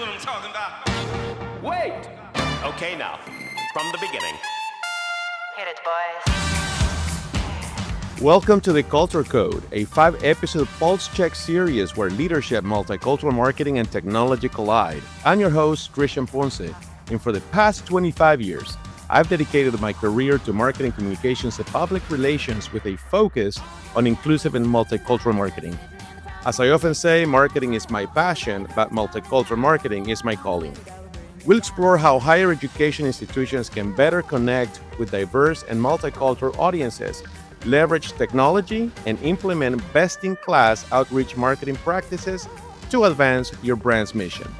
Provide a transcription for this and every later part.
what I'm talking about. Wait! Okay, now, from the beginning. Hit it, boys. Welcome to The Culture Code, a 5-episode pulse check series where leadership, multicultural marketing, and technology collide. I'm your host, Christian Ponce, and for the past 25 years, I've dedicated my career to marketing communications and public relations with a focus on inclusive and multicultural marketing. As I often say, marketing is my passion, but multicultural marketing is my calling. We'll explore how higher education institutions can better connect with diverse and multicultural audiences, leverage technology, and implement best-in-class outreach marketing practices to advance your brand's mission.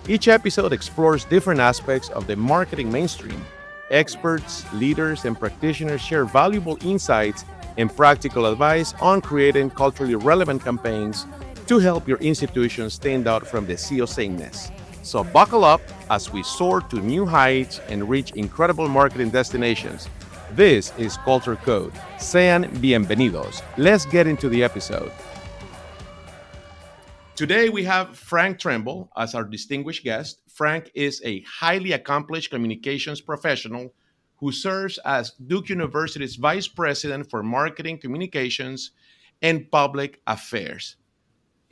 Each episode explores different aspects of the marketing mainstream. Experts, leaders, and practitioners share valuable insights and practical advice on creating culturally relevant campaigns to help your institution stand out from the sea of sameness. So buckle up as we soar to new heights and reach incredible marketing destinations. This is Culture Code. Sean bienvenidos. Let's get into the episode. Today we have Frank Tramble as our distinguished guest. Frank is a highly accomplished communications professional who serves as Duke University's Vice President for Marketing Communications and Public Affairs.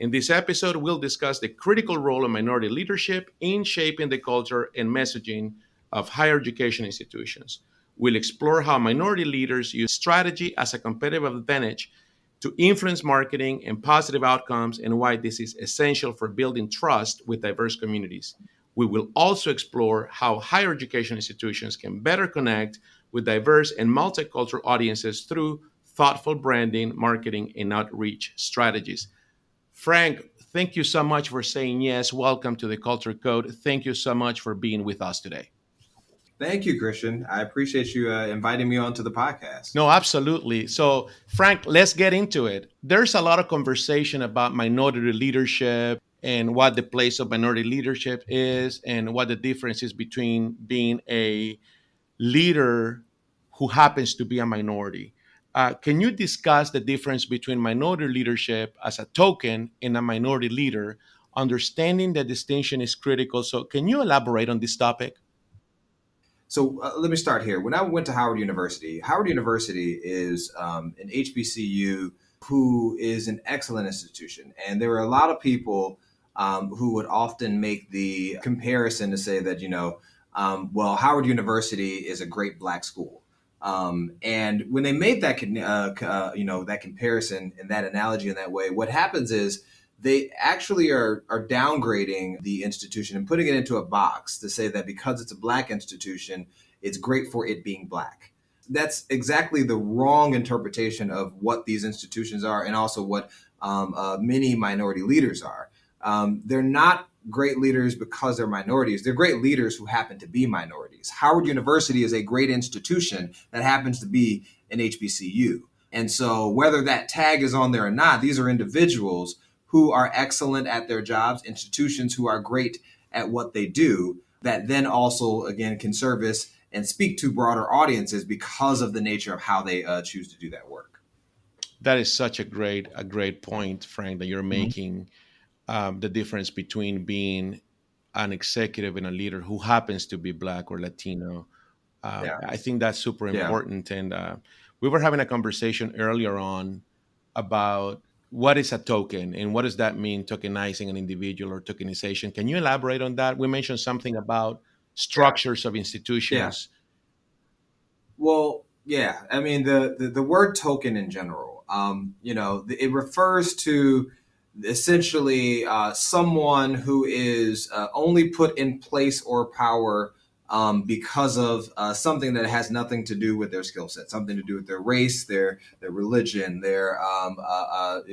In this episode, we'll discuss the critical role of minority leadership in shaping the culture and messaging of higher education institutions. We'll explore how minority leaders use strategy as a competitive advantage to influence marketing and positive outcomes, and why this is essential for building trust with diverse communities. We will also explore how higher education institutions can better connect with diverse and multicultural audiences through thoughtful branding, marketing, and outreach strategies. Frank, thank you so much for saying yes. Welcome to the Culture Code. Thank you so much for being with us today. Thank you, Christian. I appreciate you inviting me onto the podcast. No, absolutely. So, Frank, let's get into it. There's a lot of conversation about minority leadership and what the place of minority leadership is and what the difference is between being a leader who happens to be a minority. Can you discuss the difference between minority leadership as a token and a minority leader? Understanding the distinction is critical. So, can you elaborate on this topic? So let me start here. When I went to Howard University is an HBCU who is an excellent institution. And there were a lot of people who would often make the comparison to say that, well, Howard University is a great Black school. And when they made that, that comparison and that analogy in that way, what happens is they actually are downgrading the institution and putting it into a box to say that because it's a Black institution, it's great for it being Black. That's exactly the wrong interpretation of what these institutions are, and also what many minority leaders are. They're not great leaders because they're minorities. They're great leaders who happen to be minorities. Howard University is a great institution that happens to be an HBCU. And so whether that tag is on there or not, these are individuals who are excellent at their jobs, institutions who are great at what they do, that then also, again, can service and speak to broader audiences because of the nature of how they choose to do that work. That is such a great point, Frank, that you're making. The difference between being an executive and a leader who happens to be Black or Latino. I think that's super important. And we were having a conversation earlier on about what is a token and what does that mean, tokenizing an individual or tokenization. Can you elaborate on that? We mentioned something about structures of institutions. Well, yeah. I mean, the word token in general, it refers to essentially someone who is only put in place or power because of something that has nothing to do with their skill set, something to do with their race, their religion, their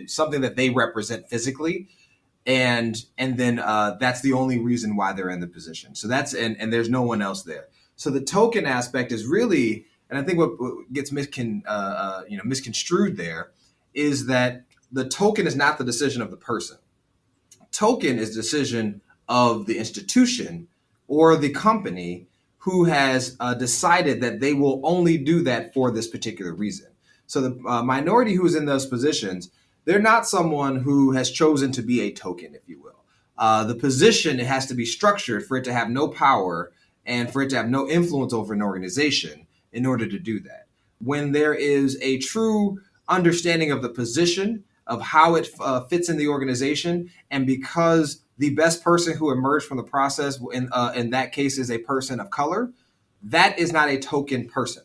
something that they represent physically, and then that's the only reason why they're in the position. So that's and there's no one else there. So the token aspect is really, and I think what gets misconstrued there is that the token is not the decision of the person. Token is the decision of the institution or the company who has decided that they will only do that for this particular reason. So the minority who is in those positions, they're not someone who has chosen to be a token, if you will. The position, it has to be structured for it to have no power and for it to have no influence over an organization in order to do that. When there is a true understanding of the position, of how it fits in the organization, and because the best person who emerged from the process in that case is a person of color, that is not a token person.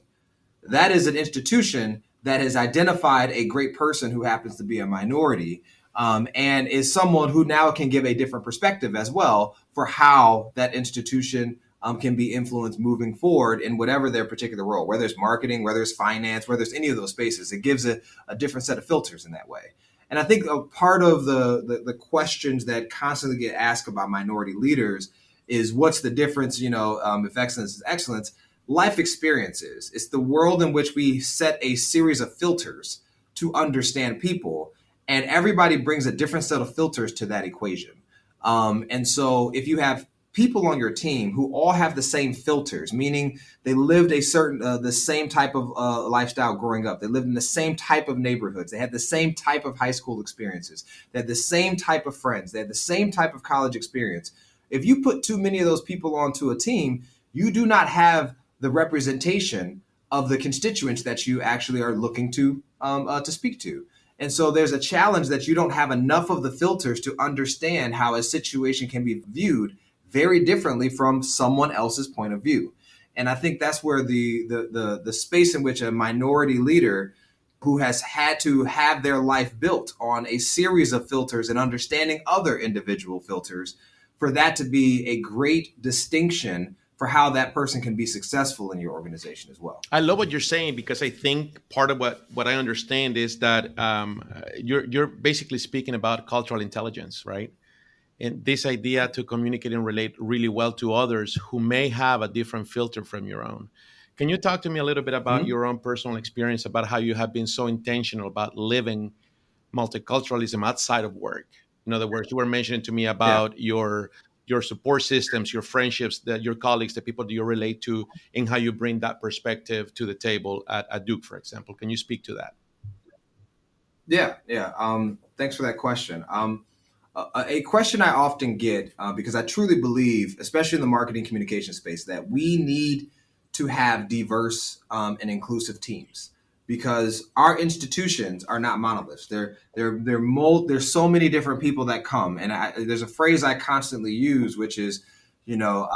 That is an institution that has identified a great person who happens to be a minority, and is someone who now can give a different perspective as well for how that institution can be influenced moving forward in whatever their particular role, whether it's marketing, whether it's finance, whether it's any of those spaces. It gives a different set of filters in that way. And I think a part of the questions that constantly get asked about minority leaders is what's the difference, if excellence is excellence. Life experiences. It's the world in which we set a series of filters to understand people, and everybody brings a different set of filters to that equation. And so if you have people on your team who all have the same filters, meaning they lived the same type of lifestyle growing up. They lived in the same type of neighborhoods. They had the same type of high school experiences. They had the same type of friends. They had the same type of college experience. If you put too many of those people onto a team, you do not have the representation of the constituents that you actually are looking to speak to. And so there's a challenge that you don't have enough of the filters to understand how a situation can be viewed very differently from someone else's point of view. And I think that's where the space in which a minority leader who has had to have their life built on a series of filters and understanding other individual filters, for that to be a great distinction for how that person can be successful in your organization as well. I love what you're saying, because I think part of what I understand is that you're basically speaking about cultural intelligence, right? And this idea to communicate and relate really well to others who may have a different filter from your own. Can you talk to me a little bit about your own personal experience, about how you have been so intentional about living multiculturalism outside of work? In other words, you were mentioning to me about your support systems, your friendships, your colleagues, the people that you relate to, and how you bring that perspective to the table at Duke, for example. Can you speak to that? Yeah. Thanks for that question. A question I often get, because I truly believe, especially in the marketing communication space, that we need to have diverse and inclusive teams, because our institutions are not monoliths. There's so many different people that come, and there's a phrase I constantly use, which is, our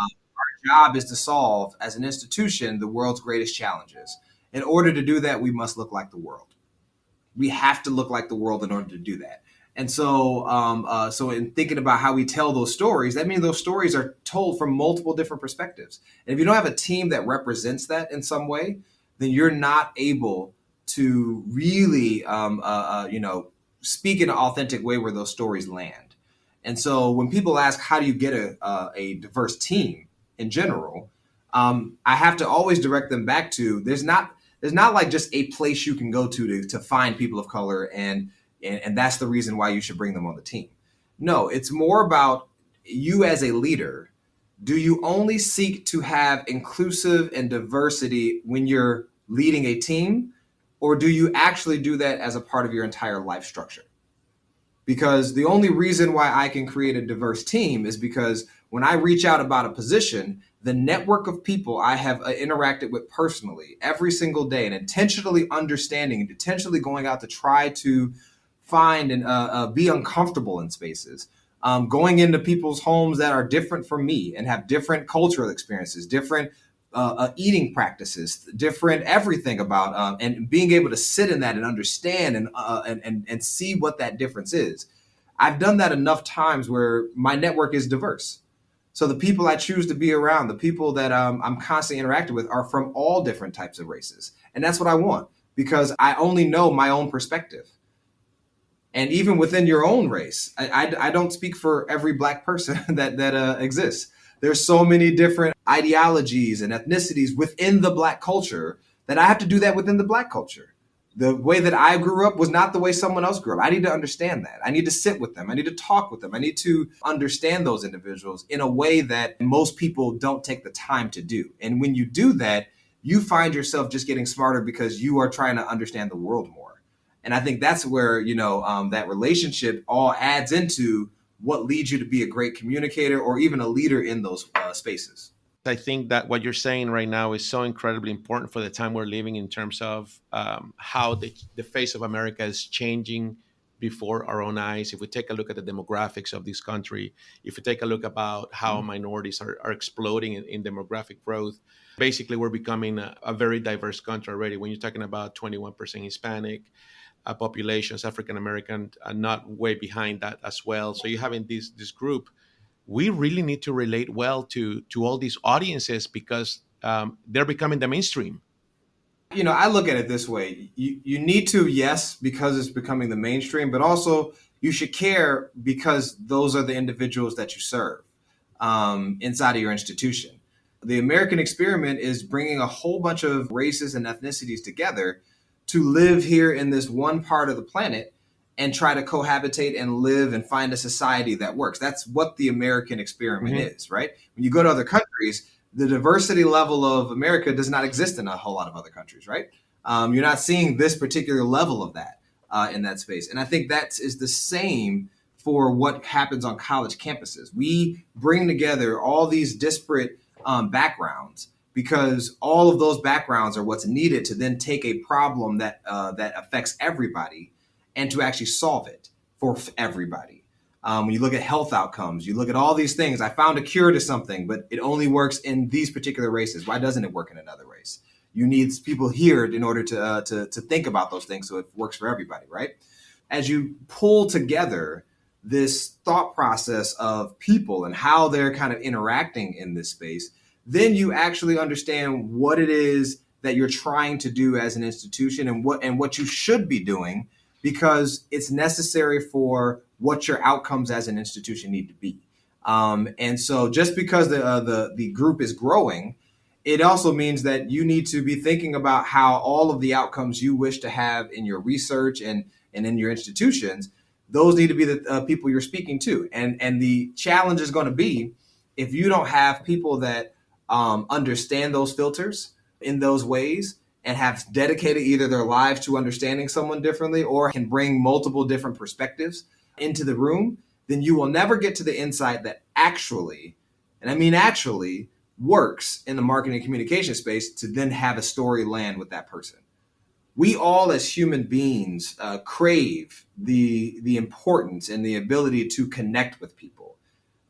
job is to solve, as an institution, the world's greatest challenges. In order to do that, we must look like the world. We have to look like the world in order to do that. And so, so in thinking about how we tell those stories, that means those stories are told from multiple different perspectives. And if you don't have a team that represents that in some way, then you're not able to really, speak in an authentic way where those stories land. And so when people ask, how do you get a diverse team in general, I have to always direct them back to, there's not like just a place you can go to find people of color and that's the reason why you should bring them on the team. No, it's more about you as a leader. Do you only seek to have inclusive and diversity when you're leading a team, or do you actually do that as a part of your entire life structure? Because the only reason why I can create a diverse team is because when I reach out about a position, the network of people I have interacted with personally every single day, and intentionally understanding and intentionally going out to try to find and be uncomfortable in spaces, going into people's homes that are different from me and have different cultural experiences, different eating practices, different everything about, and being able to sit in that and understand and see what that difference is. I've done that enough times where my network is diverse. So the people I choose to be around, the people that I'm constantly interacting with, are from all different types of races. And that's what I want, because I only know my own perspective. And even within your own race, I don't speak for every Black person that exists. There's so many different ideologies and ethnicities within the Black culture that I have to do that within the Black culture. The way that I grew up was not the way someone else grew up. I need to understand that. I need to sit with them. I need to talk with them. I need to understand those individuals in a way that most people don't take the time to do. And when you do that, you find yourself just getting smarter because you are trying to understand the world more. And I think that's where, that relationship all adds into what leads you to be a great communicator or even a leader in those spaces. I think that what you're saying right now is so incredibly important for the time we're living in terms of how the face of America is changing before our own eyes. If we take a look at the demographics of this country, if we take a look about how minorities are exploding in demographic growth, basically we're becoming a very diverse country already. When you're talking about 21% Hispanic populations, African American, not way behind that as well. So you're having this group. We really need to relate well to all these audiences because they're becoming the mainstream. I look at it this way. You need to, yes, because it's becoming the mainstream, but also you should care because those are the individuals that you serve inside of your institution. The American experiment is bringing a whole bunch of races and ethnicities together to live here in this one part of the planet and try to cohabitate and live and find a society that works. That's what the American experiment is, right? When you go to other countries, the diversity level of America does not exist in a whole lot of other countries, right? You're not seeing this particular level of that in that space. And I think that is the same for what happens on college campuses. We bring together all these disparate backgrounds because all of those backgrounds are what's needed to then take a problem that affects everybody and to actually solve it for everybody. When you look at health outcomes, you look at all these things. I found a cure to something, but it only works in these particular races. Why doesn't it work in another race? You need people here in order to think about those things so it works for everybody, right? As you pull together this thought process of people and how they're kind of interacting in this space, then you actually understand what it is that you're trying to do as an institution and what you should be doing, because it's necessary for what your outcomes as an institution need to be. And so just because the group is growing, it also means that you need to be thinking about how all of the outcomes you wish to have in your research and in your institutions, those need to be the people you're speaking to. And the challenge is going to be if you don't have people that understand those filters in those ways and have dedicated either their lives to understanding someone differently or can bring multiple different perspectives into the room, then you will never get to the insight that actually, and I mean actually, works in the marketing and communication space to then have a story land with that person. We all as human beings crave the importance and the ability to connect with people.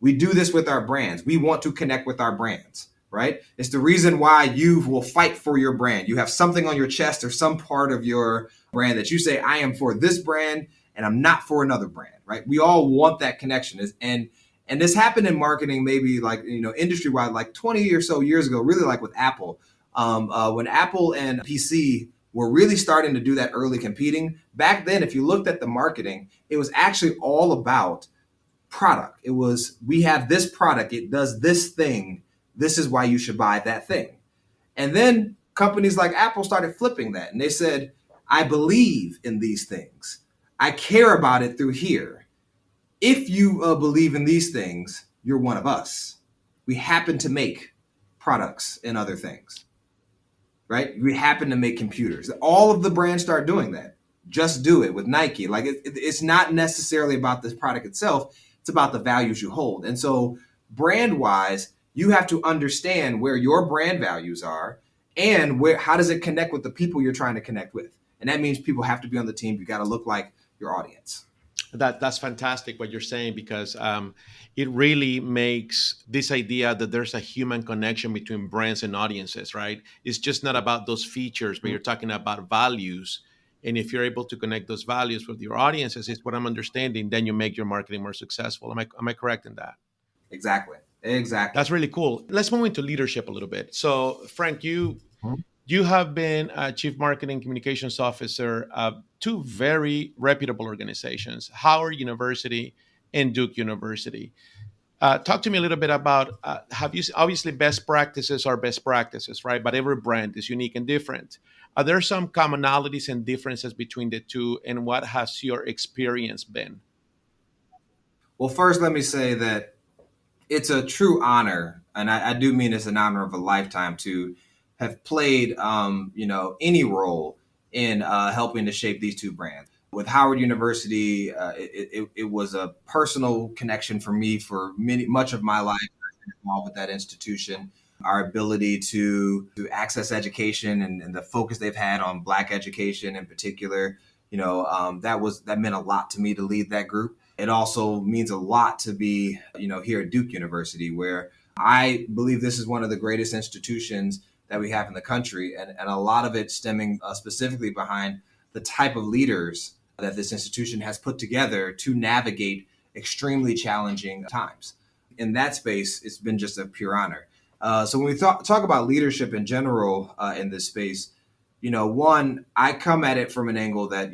We do this with our brands. We want to connect with our brands. Right? It's the reason why you will fight for your brand. You have something on your chest or some part of your brand that you say, I am for this brand and I'm not for another brand, right? We all want that connection. And this happened in marketing, maybe like, industry-wide, like 20 or so years ago, really like with Apple. When Apple and PC were really starting to do that early competing, back then, if you looked at the marketing, it was actually all about product. It was, we have this product, it does this thing. This is why you should buy that thing. And then companies like Apple started flipping that. And they said, I believe in these things. I care about it through here. If you believe in these things, you're one of us. We happen to make products and other things, right? We happen to make computers. All of the brands start doing that. Just do it with Nike. Like it's not necessarily about this product itself. It's about the values you hold. And so brand wise, you have to understand where your brand values are and how does it connect with the people you're trying to connect with. And that means people have to be on the team. You got to look like your audience. That's fantastic what you're saying, because it really makes this idea that there's a human connection between brands and audiences, right? It's just not about those features, but you're talking about values. And if you're able to connect those values with your audiences, is what I'm understanding, then you make your marketing more successful. Am I correct in that? Exactly. That's really cool. Let's move into leadership a little bit. So, Frank, you have been a chief marketing communications officer of two very reputable organizations, Howard University and Duke University. Talk to me a little bit about, have you, obviously best practices are best practices, right? But every brand is unique and different. Are there some commonalities and differences between the two, and what has your experience been? Well, first, let me say that it's a true honor, and I do mean it's an honor of a lifetime to have played, any role in helping to shape these two brands. With Howard University, it was a personal connection for me for much of my life. I've been involved with that institution. Our ability to access education and the focus they've had on Black education in particular, that meant a lot to me to lead that group. It also means a lot to be, here at Duke University, where I believe this is one of the greatest institutions that we have in the country, and a lot of it stemming specifically behind the type of leaders that this institution has put together to navigate extremely challenging times. In that space, it's been just a pure honor. So when we talk about leadership in general in this space, one, I come at it from an angle that,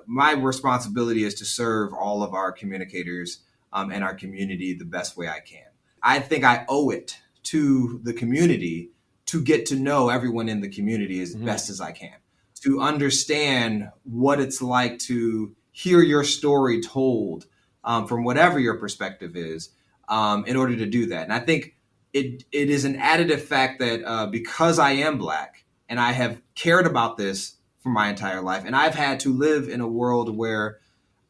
my responsibility is to serve all of our communicators and our community the best way I can. I think I owe it to the community to get to know everyone in the community as best as I can, to understand what it's like to hear your story told from whatever your perspective is in order to do that. And I think it is an additive fact that because I am Black and I have cared about this for my entire life, and I've had to live in a world where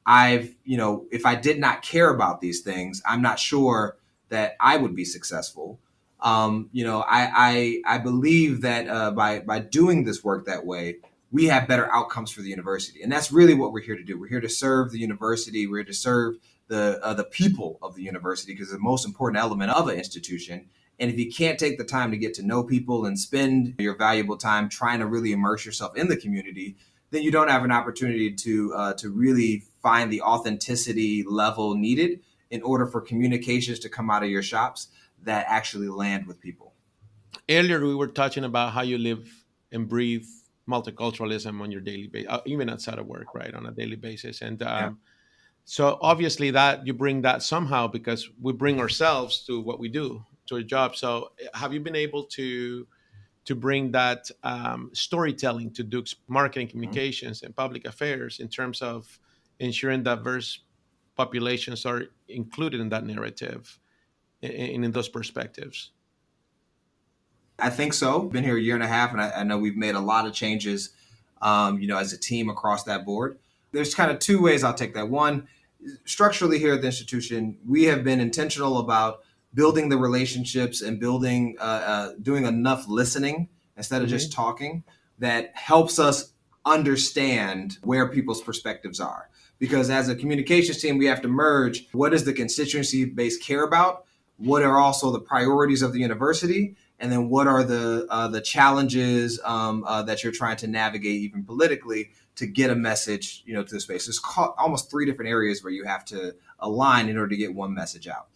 if I did not care about these things, I'm not sure that I would be successful. I believe that by doing this work that way, we have better outcomes for the university. And that's really what we're here to do. We're here to serve the university. We're here to serve the people of the university, because it's the most important element of an institution. And if you can't take the time to get to know people and spend your valuable time trying to really immerse yourself in the community, then you don't have an opportunity to really find the authenticity level needed in order for communications to come out of your shops that actually land with people. Earlier, we were touching about how you live and breathe multiculturalism on your daily basis, even outside of work, right, on a daily basis. And so obviously that you bring that somehow, because we bring ourselves to what we do, to a job. So have you been able to bring that storytelling to Duke's marketing, communications, and public affairs in terms of ensuring diverse populations are included in that narrative and in those perspectives? I think so. Been here a year and a half, and I know we've made a lot of changes, as a team across that board. There's kind of two ways I'll take that. One, structurally here at the institution, we have been intentional about building the relationships and doing enough listening instead of just talking that helps us understand where people's perspectives are. Because as a communications team, we have to merge what does the constituency base care about, what are also the priorities of the university, and then what are the challenges that you're trying to navigate even politically to get a message, to the space. There's almost three different areas where you have to align in order to get one message out.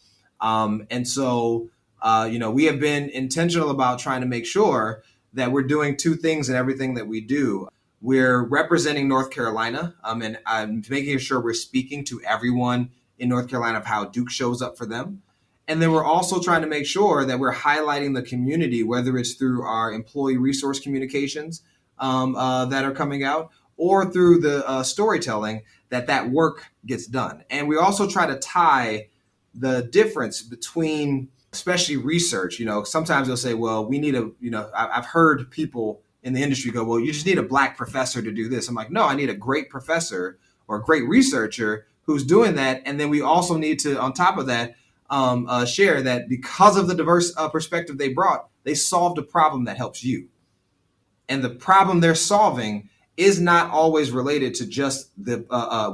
And so, we have been intentional about trying to make sure that we're doing two things in everything that we do. We're representing North Carolina, and I'm making sure we're speaking to everyone in North Carolina of how Duke shows up for them. And then we're also trying to make sure that we're highlighting the community, whether it's through our employee resource communications that are coming out, or through the storytelling that work gets done. And we also try to tie the difference between, especially research. Sometimes they'll say, well, we need I've heard people in the industry go, well, you just need a Black professor to do this. I'm like, no, I need a great professor or a great researcher who's doing that. And then we also need to, on top of that, share that because of the diverse perspective they brought, they solved a problem that helps you. And the problem they're solving is not always related to just the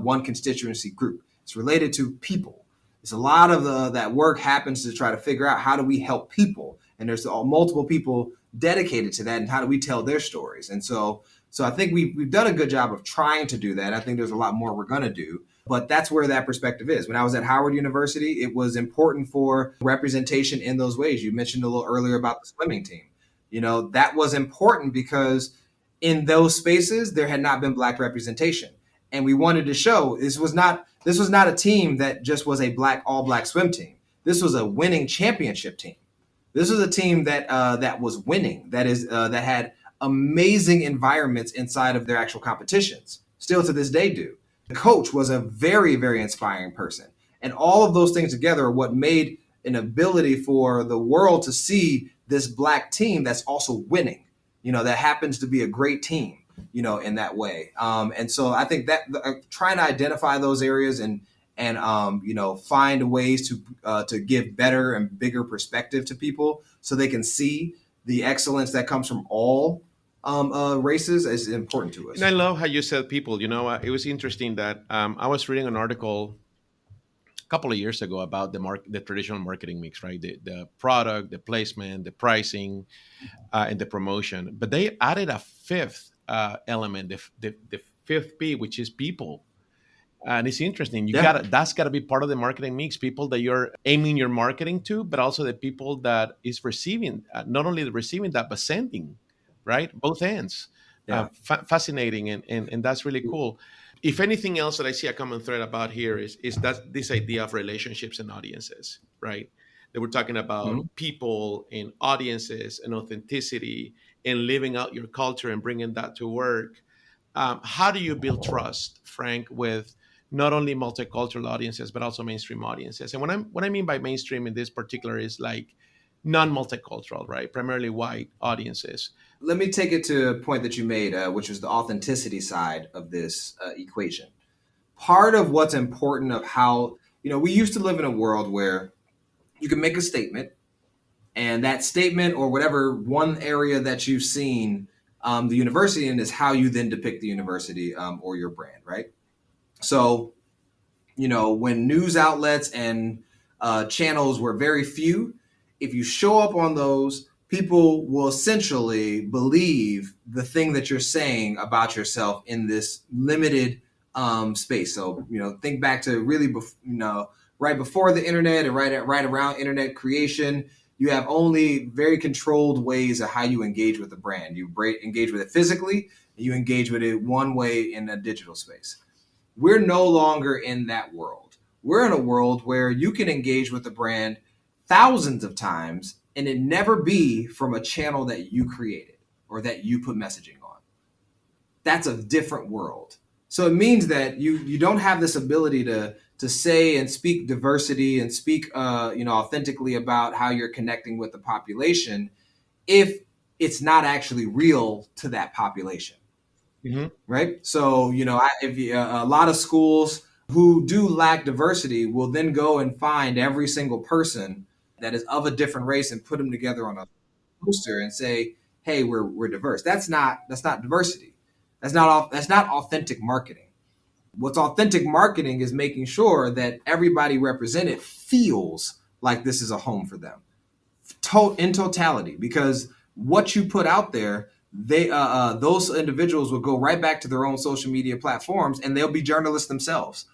one constituency group. It's related to people. It's a lot of that work happens to try to figure out how do we help people. And there's multiple people dedicated to that, and how do we tell their stories. And so I think we've done a good job of trying to do that. I think there's a lot more we're going to do. But that's where that perspective is. When I was at Howard University, it was important for representation in those ways. You mentioned a little earlier about the swimming team. That was important because in those spaces, there had not been Black representation. And we wanted to show this was not a team that just was a all Black swim team. This was a winning championship team. This was a team that was winning, that had amazing environments inside of their actual competitions, still to this day do. The coach was a very, very inspiring person. And all of those things together are what made an ability for the world to see this Black team that's also winning, that happens to be a great team. in that way. And so I think that trying to identify those areas and find ways to give better and bigger perspective to people so they can see the excellence that comes from all races is important to us. And I love how you said people. It was interesting that I was reading an article a couple of years ago about the traditional marketing mix, right? The product, the placement, the pricing, and the promotion. But they added a fifth element, the fifth P, which is people. And it's interesting. Yeah. That's gotta be part of the marketing mix. People that you're aiming your marketing to, but also the people that is receiving, not only the receiving that, but sending, right? Both ends. Yeah. Fascinating, and that's really cool. If anything else that I see a common thread about here is that this idea of relationships and audiences, right? That we're talking about people and audiences and authenticity and living out your culture and bringing that to work. How do you build trust, Frank, with not only multicultural audiences but also mainstream audiences? And what I mean by mainstream in this particular is like non-multicultural, right? Primarily white audiences. Let me take it to a point that you made, which was the authenticity side of this equation. Part of what's important of how, we used to live in a world where you can make a statement, and that statement or whatever one area that you've seen the university in is how you then depict the university or your brand, right? So, when news outlets and channels were very few, if you show up on those, people will essentially believe the thing that you're saying about yourself in this limited space. So, think back to really, right before the internet and right around internet creation, you have only very controlled ways of how you engage with the brand. You engage with it physically, you engage with it one way in a digital space. We're no longer in that world. We're in a world where you can engage with the brand thousands of times and it never be from a channel that you created or that you put messaging on. That's a different world. So it means that you don't have this ability to say and speak diversity and speak authentically about how you're connecting with the population if it's not actually real to that population. Right? So, a lot of schools who do lack diversity will then go and find every single person that is of a different race and put them together on a poster and say, "Hey, we're diverse." That's not diversity. That's not authentic marketing. What's authentic marketing is making sure that everybody represented feels like this is a home for them, in totality. Because what you put out there, those individuals will go right back to their own social media platforms and they'll be journalists themselves.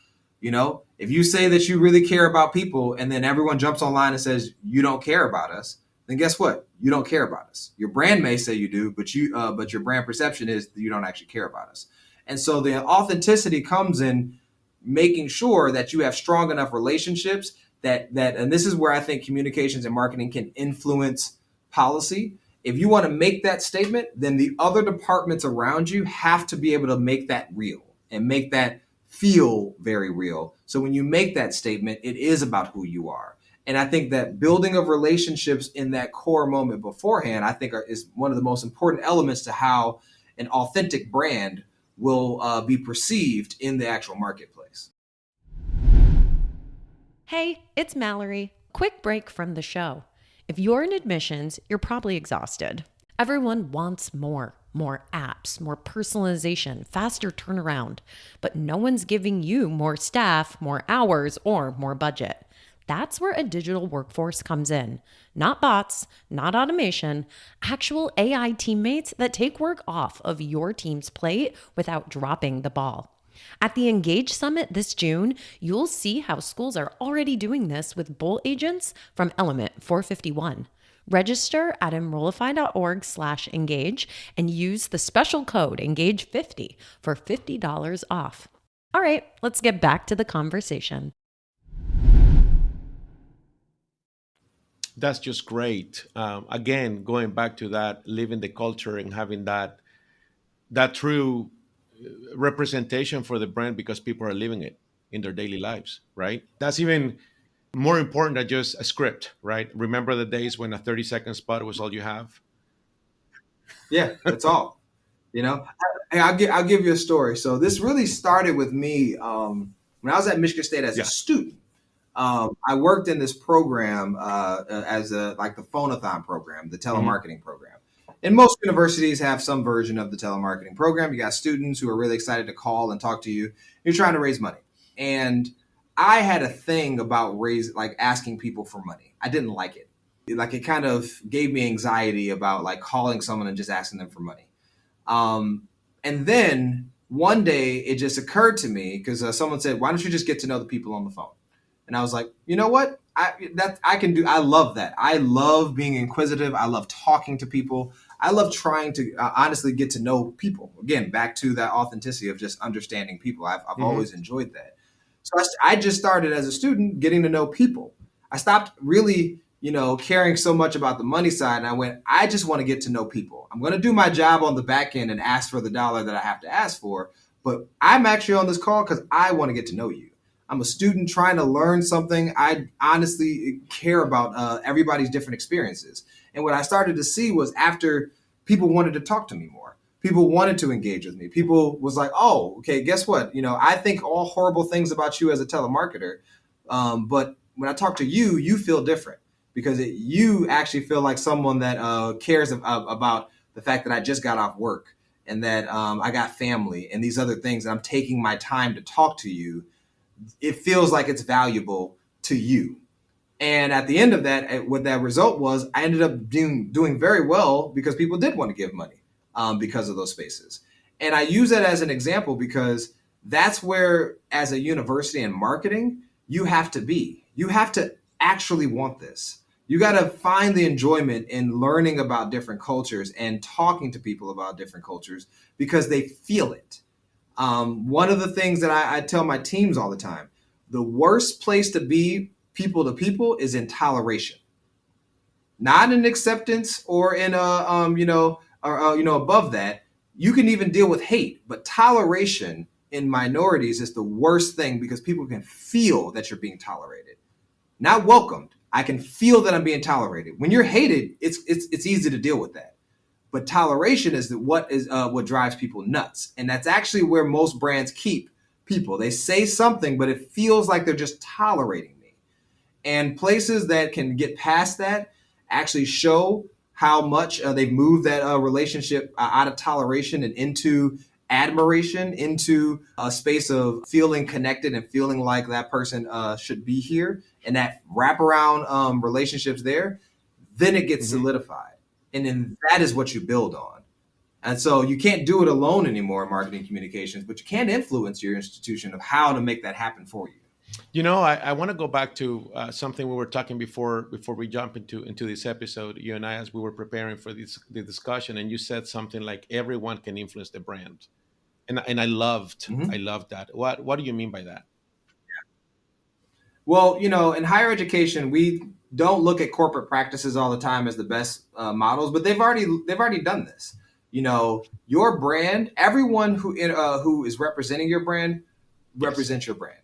If you say that you really care about people and then everyone jumps online and says you don't care about us, then guess what? You don't care about us. Your brand may say you do, but your brand perception is that you don't actually care about us. And so the authenticity comes in making sure that you have strong enough relationships that and this is where I think communications and marketing can influence policy. If you want to make that statement, then the other departments around you have to be able to make that real and make that feel very real. So when you make that statement, it is about who you are. And I think that building of relationships in that core moment beforehand, I think is one of the most important elements to how an authentic brand will be perceived in the actual marketplace. Hey, it's Mallory. Quick break from the show. If you're in admissions, you're probably exhausted. Everyone wants more apps, more personalization, faster turnaround, but no one's giving you more staff, more hours, or more budget. That's where a digital workforce comes in. Not bots, not automation, actual AI teammates that take work off of your team's plate without dropping the ball. At the Engage Summit this June, you'll see how schools are already doing this with Bull agents from Element 451. Register at enrollify.org/engage and use the special code ENGAGE50 for $50 off. All right, let's get back to the conversation. That's just great. Again, going back to that, living the culture and having that true representation for the brand because people are living it in their daily lives, right? That's even more important than just a script, right? Remember the days when a 30-second spot was all you have? Yeah, that's all. Hey, I'll give you a story. So this really started with me when I was at Michigan State as a student. I worked in this program as like the phone-a-thon program, the telemarketing program. And most universities have some version of the telemarketing program. You got students who are really excited to call and talk to you. You're trying to raise money. And I had a thing about asking people for money. I didn't like it. Like, it kind of gave me anxiety about like calling someone and just asking them for money. And then one day it just occurred to me because someone said, why don't you just get to know the people on the phone? And I was like, you know what? I can do. I love that. I love being inquisitive. I love talking to people. I love trying to honestly get to know people. Again, back to that authenticity of just understanding people. I've always enjoyed that. So I just started as a student getting to know people. I stopped really, caring so much about the money side. And I went, I just want to get to know people. I'm going to do my job on the back end and ask for the dollar that I have to ask for. But I'm actually on this call because I want to get to know you. I'm a student trying to learn something. I honestly care about everybody's different experiences. And what I started to see was after people wanted to talk to me more, people wanted to engage with me. People was like, oh, okay, guess what? I think all horrible things about you as a telemarketer. But when I talk to you, you feel different because you actually feel like someone that cares about the fact that I just got off work and that I got family and these other things. And I'm taking my time to talk to you. It feels like it's valuable to you. And at the end of that, what that result was, I ended up doing very well because people did want to give money because of those spaces. And I use that as an example because that's where, as a university in marketing, you have to be. You have to actually want this. You got to find the enjoyment in learning about different cultures and talking to people about different cultures because they feel it. One of the things that I tell my teams all the time, the worst place to be people to people is in toleration, not in acceptance or in above that. You can even deal with hate, but toleration in minorities is the worst thing because people can feel that you're being tolerated, not welcomed. I can feel that I'm being tolerated. When you're hated, it's easy to deal with that. But toleration is what drives people nuts. And that's actually where most brands keep people. They say something, but it feels like they're just tolerating me. And places that can get past that actually show how much they've moved that relationship out of toleration and into admiration, into a space of feeling connected and feeling like that person should be here. And that wraparound relationships there, then it gets solidified. And then that is what you build on. And so you can't do it alone anymore in marketing communications, but you can influence your institution of how to make that happen for you. I want to go back to something we were talking before we jump into this episode, you and I, as we were preparing for the discussion, and you said something like everyone can influence the brand. And I loved that. What do you mean by that? Well, in higher education, we don't look at corporate practices all the time as the best models, but they've already done this. Your brand, everyone who is representing your brand represents your brand.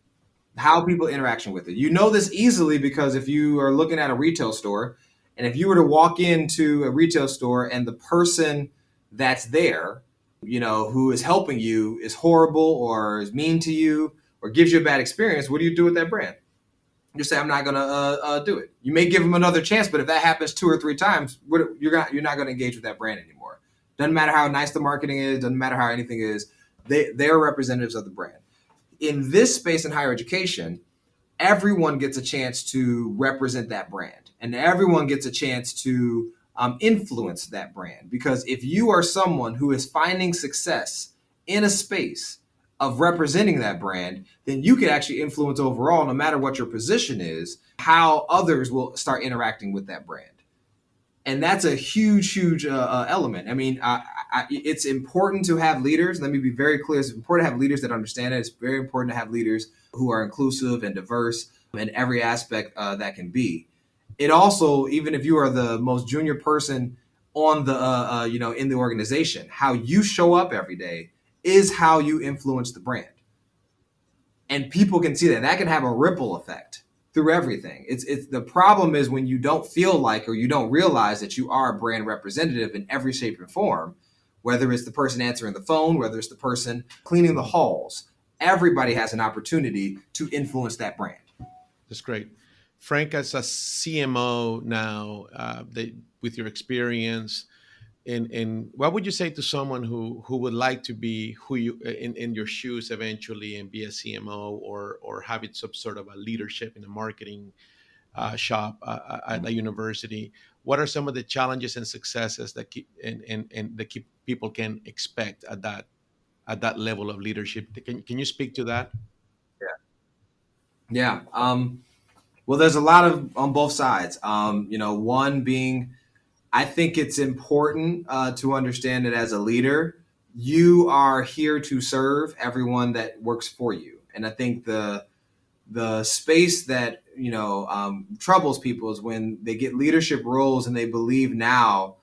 How people interaction with it. This easily because if you are looking at a retail store, and if you were to walk into a retail store and the person that's there, who is helping you is horrible or is mean to you or gives you a bad experience, what do you do with that brand? You say, I'm not going to do it. You may give them another chance, but if that happens 2 or 3 times, you're not going to engage with that brand anymore. Doesn't matter how nice the marketing is, doesn't matter how anything is, they're representatives of the brand. In this space in higher education, everyone gets a chance to represent that brand, and everyone gets a chance to influence that brand. Because if you are someone who is finding success in a space of representing that brand, then you can actually influence overall, no matter what your position is, how others will start interacting with that brand. And that's a huge element. I mean, it's important to have leaders. Let me be very clear. It's important to have leaders that understand it. It's very important to have leaders who are inclusive and diverse in every aspect that can be. It also, even if you are the most junior person on the, in the organization, how you show up every day is how you influence the brand. And people can see that. That can have a ripple effect through everything. It's the problem is when you don't feel like or you don't realize that you are a brand representative in every shape and form. whether it's the person answering the phone, whether it's the person cleaning the halls. Everybody has an opportunity to influence that brand. That's great. Frank, as a CMO now, with your experience, and what would you say to someone who would like to be who you in your shoes eventually and be a CMO or have it some sort of a leadership in a marketing shop at a university? What are some of the challenges and successes that people can expect at that level of leadership? Can you speak to that? Yeah. Well, there's a lot of on both sides. One being, I think it's important to understand that as a leader, you are here to serve everyone that works for you. And I think the space that troubles people is when they get leadership roles and they believe now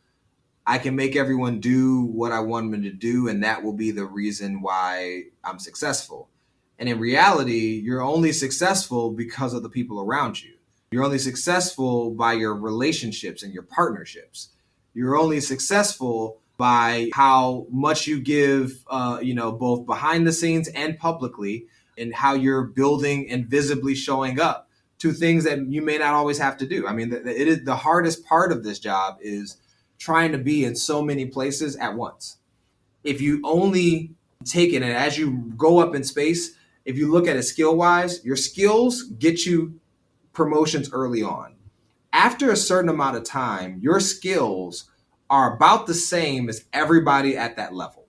I can make everyone do what I want them to do, and that will be the reason why I'm successful. And in reality, you're only successful because of the people around you. You're only successful by your relationships and your partnerships. You're only successful by how much you give, both behind the scenes and publicly, and how you're building and visibly showing up to things that you may not always have to do. I mean, it is the hardest part of this job is trying to be in so many places at once. If you only take it, and as you go up in space, if you look at it skill-wise, your skills get you promotions early on. After a certain amount of time, your skills are about the same as everybody at that level.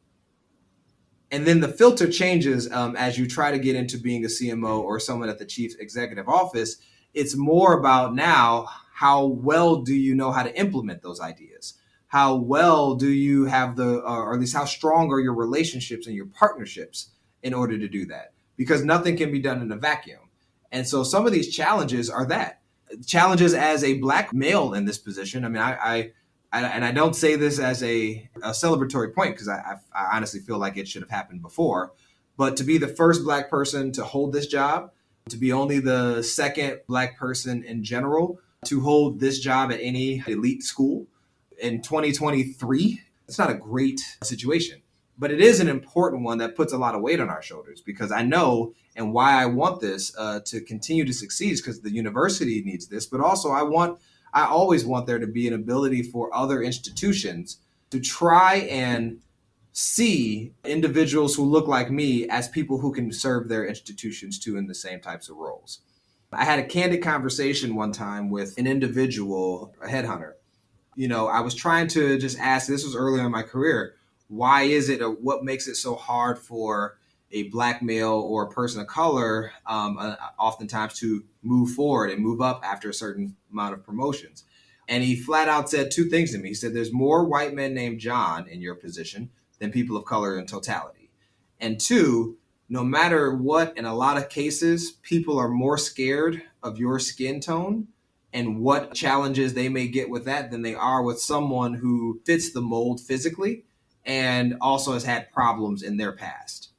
And then the filter changes as you try to get into being a CMO or someone at the chief executive office. It's more about now, how well do you know how to implement those ideas? How well do you have or at least how strong are your relationships and your partnerships in order to do that? Because nothing can be done in a vacuum. And so some of these challenges are that. Challenges as a Black male in this position. I mean, I don't say this as a celebratory point because I honestly feel like it should have happened before. But to be the first Black person to hold this job, to be only the second Black person in general to hold this job at any elite school in 2023, it's not a great situation. But it is an important one that puts a lot of weight on our shoulders because I know and why I want this to continue to succeed is because the university needs this, but also I always want there to be an ability for other institutions to try and see individuals who look like me as people who can serve their institutions too in the same types of roles. I had a candid conversation one time with an individual, a headhunter. I was trying to just ask, this was earlier in my career, why is it or what makes it so hard for a Black male or a person of color oftentimes to move forward and move up after a certain amount of promotions? And he flat out said two things to me. He said, there's more white men named John in your position than people of color in totality. And two, no matter what, in a lot of cases, people are more scared of your skin tone and what challenges they may get with that than they are with someone who fits the mold physically and also has had problems in their past.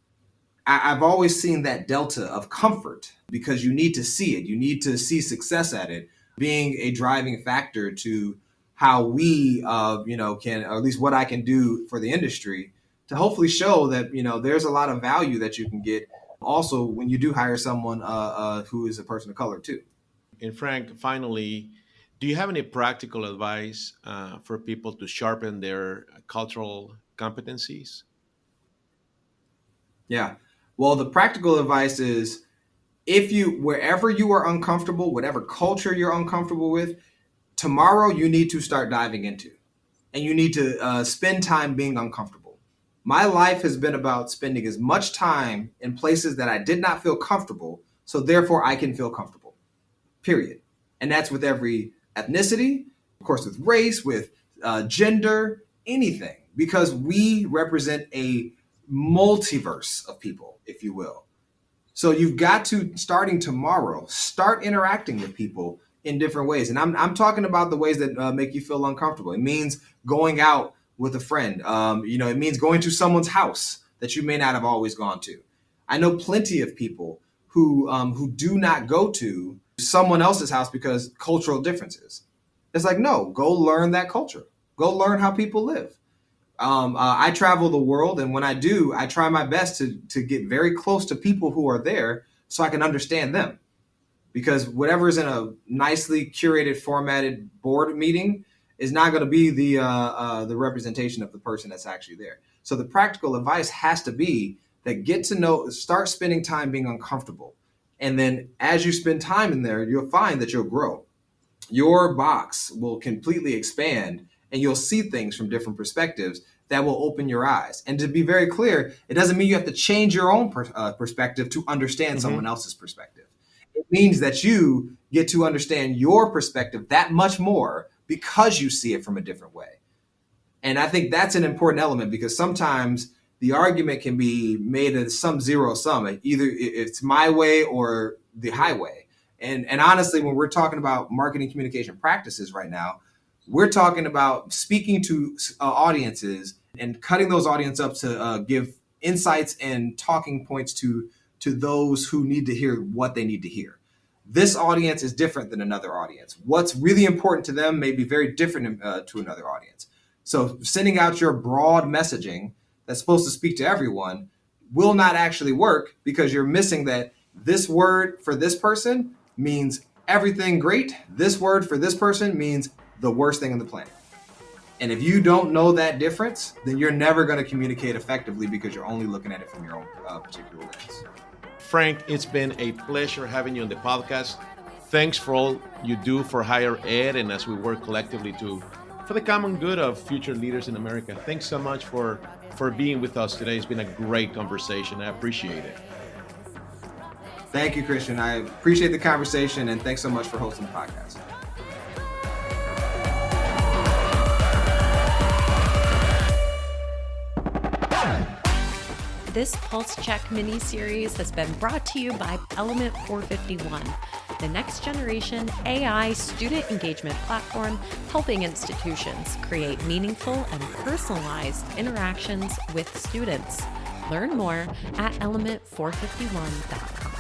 I've always seen that delta of comfort because you need to see it. You need to see success at it being a driving factor to how we, can, or at least what I can do for the industry to hopefully show that, there's a lot of value that you can get also when you do hire someone who is a person of color too. And Frank, finally, do you have any practical advice for people to sharpen their cultural competencies? Yeah. Well, the practical advice is wherever you are uncomfortable, whatever culture you're uncomfortable with, tomorrow you need to start diving into, and you need to spend time being uncomfortable. My life has been about spending as much time in places that I did not feel comfortable, so therefore I can feel comfortable, period. And that's with every ethnicity, of course, with race, with gender, anything, because we represent a multiverse of people, if you will. So you've got to, starting tomorrow, start interacting with people in different ways. And I'm talking about the ways that make you feel uncomfortable. It means going out with a friend. It means going to someone's house that you may not have always gone to. I know plenty of people who do not go to someone else's house because cultural differences. It's like, no, go learn that culture. Go learn how people live. I travel the world, and when I do, I try my best to get very close to people who are there so I can understand them. Because whatever's in a nicely curated, formatted board meeting is not going to be the representation of the person that's actually there. So the practical advice has to be that start spending time being uncomfortable. And then as you spend time in there, you'll find that you'll grow. Your box will completely expand, and you'll see things from different perspectives that will open your eyes. And to be very clear, it doesn't mean you have to change your own perspective to understand someone else's perspective. It means that you get to understand your perspective that much more because you see it from a different way. And I think that's an important element, because sometimes the argument can be made as some zero sum. Either it's my way or the highway. And honestly, when we're talking about marketing communication practices right now, we're talking about speaking to audiences and cutting those audiences up to give insights and talking points to those who need to hear what they need to hear. This audience is different than another audience. What's really important to them may be very different to another audience. So sending out your broad messaging that's supposed to speak to everyone will not actually work, because you're missing that this word for this person means everything great. This word for this person means the worst thing on the planet. And if you don't know that difference, then you're never going to communicate effectively, because you're only looking at it from your own particular lens. Frank, it's been a pleasure having you on the podcast. Thanks for all you do for higher ed and as we work collectively for the common good of future leaders in America. Thanks so much for being with us today. It's been a great conversation. I appreciate it. Thank you, Christian. I appreciate the conversation, and thanks so much for hosting the podcast. This Pulse Check mini-series has been brought to you by Element 451, the next generation AI student engagement platform helping institutions create meaningful and personalized interactions with students. Learn more at element451.com.